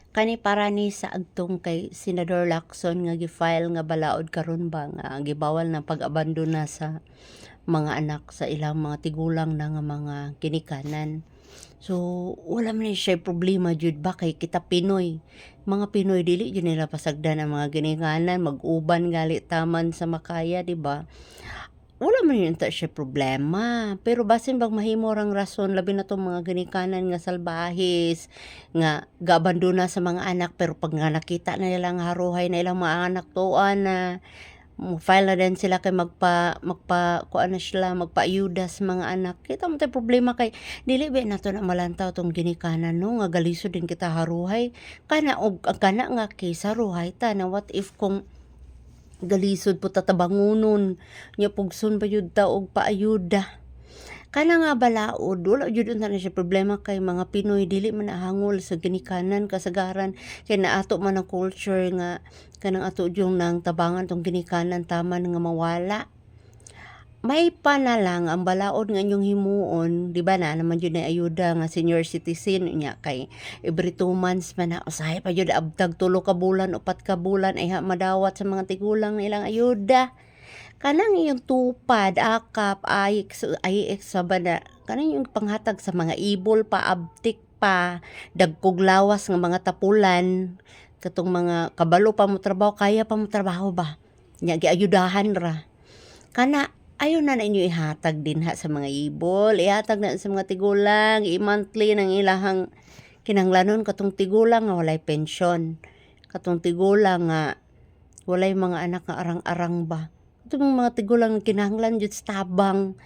Kani para ni sa agtong kay Senador Lacson nga gi-file nga balaod karon ba nga gibawal na pag-abandona sa mga anak sa ilang mga tigulang na nga mga ginikanan. So, wala man ni siya problema jud ba kay kita Pinoy. Mga Pinoy dili jud nila pasagdan ang mga ginikanan, mag-uban gali taman sa makaya, di ba? Wala man yun ta siya problema, pero basin bang mahimo rang rason labi na 'tong mga ginikanan nga salbahis, nga gaabandona sa mga anak pero 'pag nga nakita na nila nga haruhay na ilang mga anak tuan na, mo-file na din sila kay magpakuan na sila, magpaayuda sa mga anak. Kita mo tay problema kay dili ba nato na malantaw 'tong ginikanan 'no, nga galisod din kita haruhay. Kana og kana nga case haruhay ta na what if kung galisod po tatabangunon nya pugson pa jud ta og paayuda. Kana nga balaod wala jud unta na siya problema kay mga Pinoy dili man nahangol sa ginikanan kasagaran kay naato man ang culture nga kanang ato yung nang tabangan tong ginikanan taman nga mawala. May pa na lang ang balaod nga inyong himuon, 'di ba na naman jud na ayuda nga senior citizen nya kay every 2 months man na usahay pa jud abtag 3 ka bulan, 4 ka bulan ay madawat sa mga tigulang na ilang ayuda. Kanang iyong tupad, akap, IX sa bana, kanang yung panghatag sa mga ibol pa, abtik pa, dagkog lawas nga mga tapulan, katong mga kabalo pa mo trabaho, kaya pa mo trabaho ba? Nya giayudahan ra. Kana ayaw na ninyo ihatag din ha sa mga ibol, ihatag na sa mga tigulang, i-monthly ng ilahang kinahanglanon katong tigulang nga walay pensyon. Katong tigulang nga walay mga anak nga arang-arang ba. Itong mga tigulang kinahanglan jud sa tabang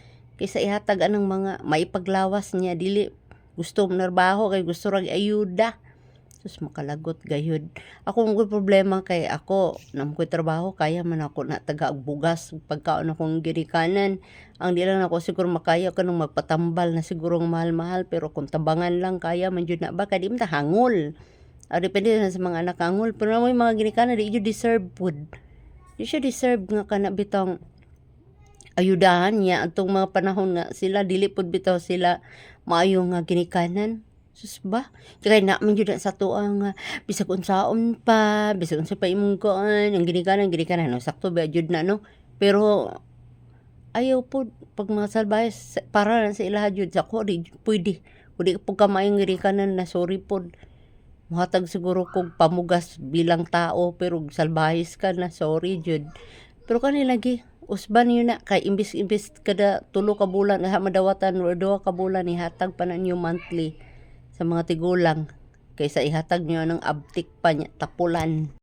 kaysa ihatag anang mga maipaglawas niya dili gusto mo narbaho kay gusto ra ayuda. Sus makalagot gayud. Ako ang problema kay ako namo ko'y trabaho kaya man ako na taga og bugas pagkaon akong ginikanan. Ang di lang ako siguro makaya kanang magpatambal na siguro mahal-mahal pero kung tabangan lang kaya man jud na ba kay di man ta hangol. Depende na sa mga anak hangol pero may mga ginikanan di jud deserve food. Di siya deserve nga kana bitong ayudahan niya atong mga panahon nga sila dili pud bitaw sila maayo nga ginikanan. Sus ba? Kaya na man jud sa tuwa nga bisag unsaon pa, bisag unsa pa imong kuan, ang ginikanan no sakto ba jud na no. Pero ayaw po pag mga salbayes para lang sa ilaha jud sa ko di pwede. Kung di po ka maayong ginikanan na sorry po. Muhatag siguro kog pamugas bilang tao pero salbayes ka na sorry jud. Pero kanila lagi usban yun na kay imbis kada 3 ka bulan madawatan or 2 ka bulan ihatag pa na niyo monthly sa mga tigulang kaysa ihatag niyo ng abtik pa niya tapulan.